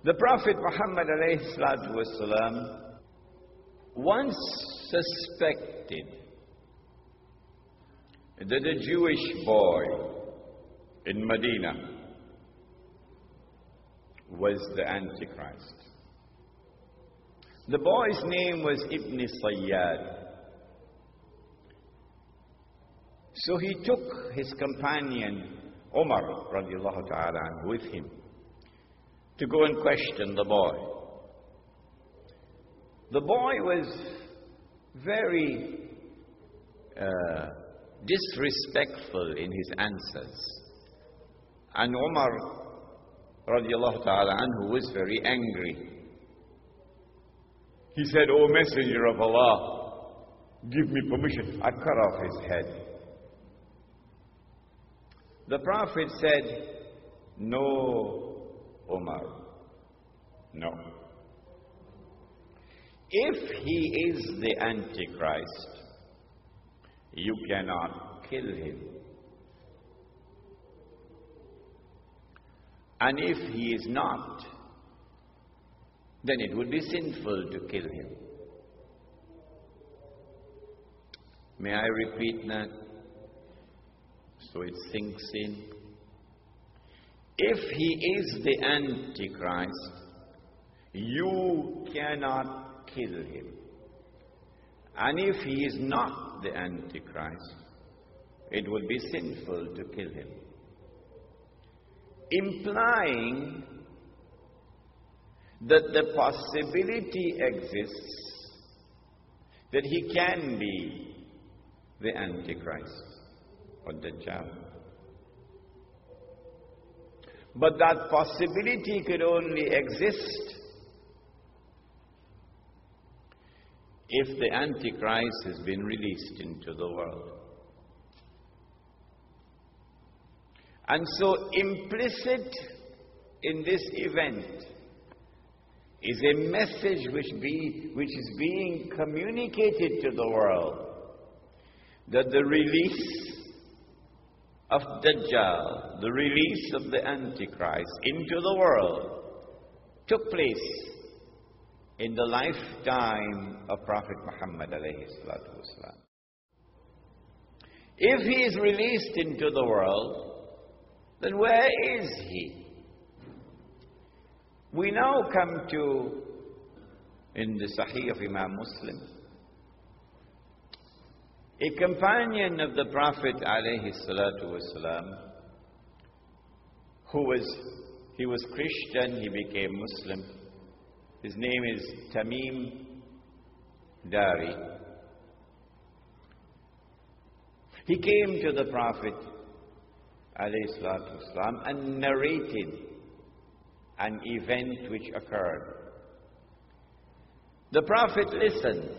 The Prophet Muhammad alayhi salatu wasalam once suspected that a Jewish boy in Medina was the Antichrist. The boy's name was Ibn Sayyad. So he took his companion Umar radiallahu ta'ala with him to go and question the boy. The boy was very disrespectful in his answers. And Umar radiallahu ta'ala anhu was very angry. He said, "O Messenger of Allah, give me permission." I cut off his head. The Prophet said, "No, Umar, no. If he is the Antichrist, you cannot kill him. And if he is not, then it would be sinful to kill him." May I repeat that so it sinks in? If he is the Antichrist, you cannot kill him. And if he is not the Antichrist, it would be sinful to kill him. Implying that the possibility exists that he can be the Antichrist or Dajjal. But that possibility could only exist if the Antichrist has been released into the world. And so implicit in this event is a message which is being communicated to the world, that the release of Dajjal, the release of the Antichrist into the world, took place in the lifetime of Prophet Muhammad alayhi salatu wasalam. If he is released into the world, then where is he? We now come to, in the Sahih of Imam Muslim, a companion of the Prophet alayhi salatu wasalam, he was Christian, he became Muslim. His name is Tamim Dari. He came to the Prophet alayhi salatu wasalam and narrated an event which occurred. The Prophet listened,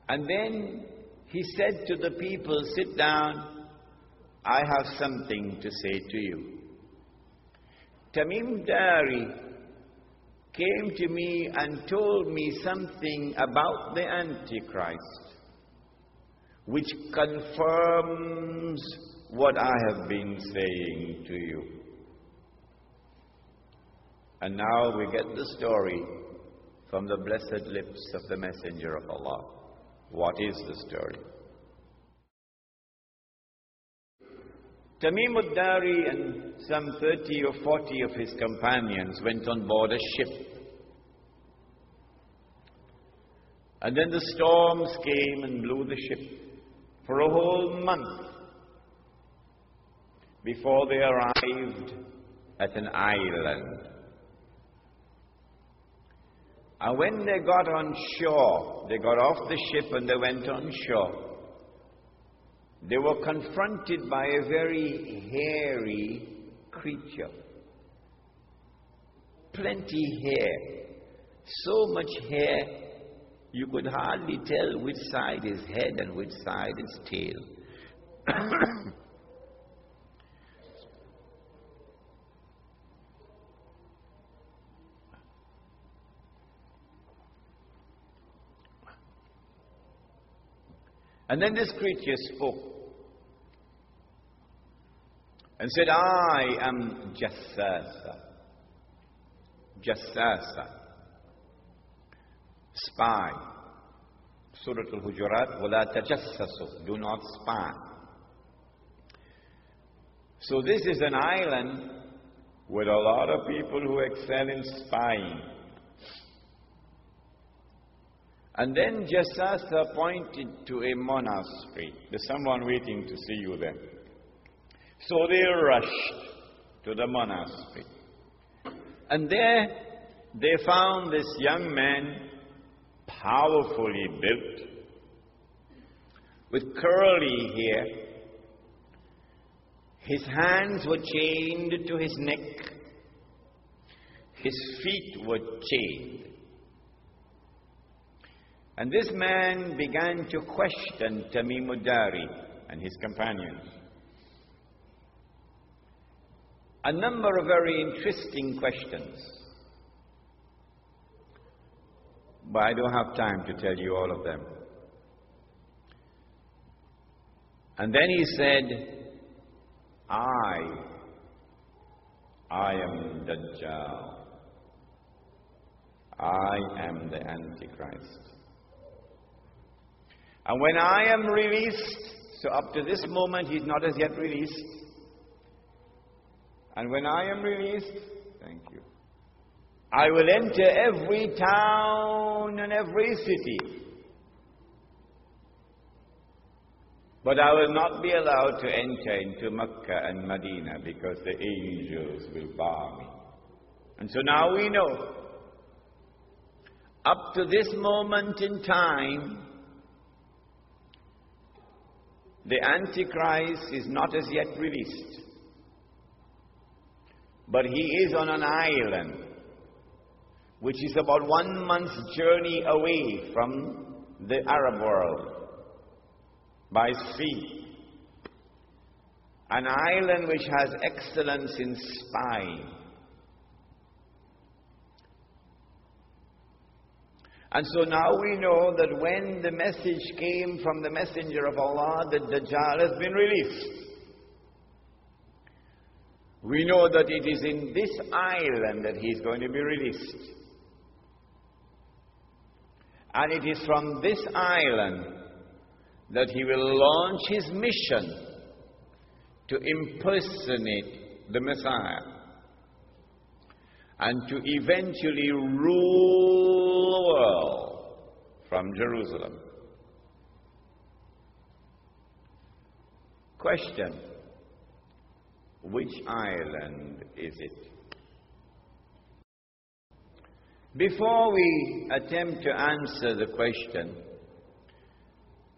and then he said to the people, "Sit down, I have something to say to you." Tamim Dari came to me and told me something about the Antichrist, which confirms what I have been saying to you. And now we get the story from the blessed lips of the Messenger of Allah. What is the story? Tamim ad-Dari and some 30 or 40 of his companions went on board a ship. And then the storms came and blew the ship for a whole month before they arrived at an island. And when they got on shore, they got off the ship and they went on shore, they were confronted by a very hairy creature. Plenty hair. So much hair, you could hardly tell which side is head and which side is tail. And then this creature spoke and said, I am Jassasa. Jassasa. Spy. Surah Al-Hujurat, وَلَا تَجَسَّسُوا. Do not spy. So this is an island with a lot of people who excel in spying. And then Jassasa pointed to a monastery. There's someone waiting to see you there. So they rushed to the monastery. And there they found this young man, powerfully built, with curly hair. His hands were chained to his neck. His feet were chained. And this man began to question Tamim ad-Dari and his companions. A number of very interesting questions. But I don't have time to tell you all of them. And then he said, I am Dajjal. I am the Antichrist. And when I am released, so up to this moment he's not as yet released. And when I am released, thank you, I will enter every town and every city. But I will not be allowed to enter into Mecca and Medina because the angels will bar me. And so now we know, up to this moment in time, the Antichrist is not as yet released. But he is on an island, which is about 1 month's journey away from the Arab world, by sea. An island which has excellence in spying. And so now we know that when the message came from the messenger of Allah that Dajjal has been released, we know that it is in this island that he is going to be released. And it is from this island that he will launch his mission to impersonate the Messiah and to eventually rule the world from Jerusalem. Question: which island is it? Before we attempt to answer the question,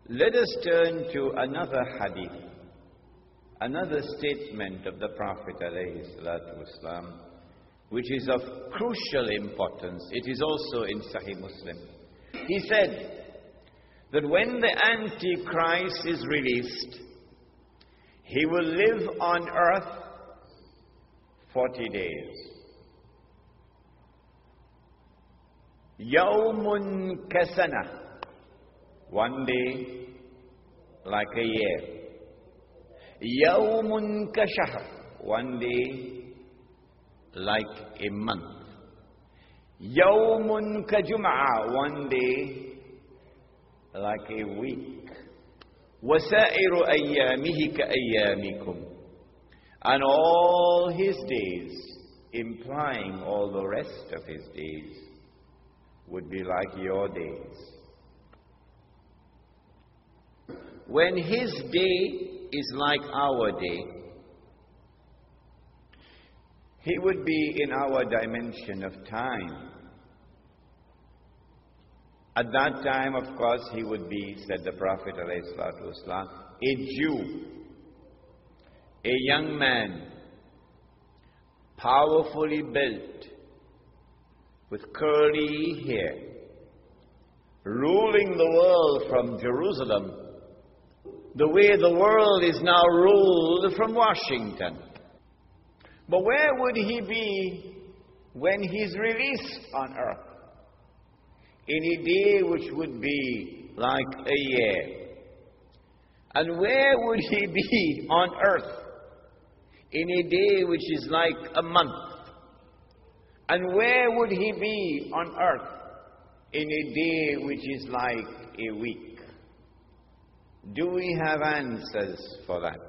let us turn to another hadith, another statement of the Prophet ﷺ, which is of crucial importance. It is also in Sahih Muslim. He said that when the Antichrist is released, he will live on earth 40 days. Yawmun kasana, 1 day like a year. Yawmun kashahr, 1 day like a month. Yawmun kajum'a, 1 day like a week. Wasairu ayyamihi ka ayyamikum, and all his days, implying all the rest of his days, would be like your days. When his day is like our day, he would be in our dimension of time. At that time, of course, he would be, said the Prophet ﷺ, a Jew, a young man, powerfully built, with curly hair, ruling the world from Jerusalem, the way the world is now ruled from Washington. But where would he be when he's released on earth? In a day which would be like a year. And where would he be on earth in a day which is like a month? And where would he be on earth in a day which is like a week? Do we have answers for that?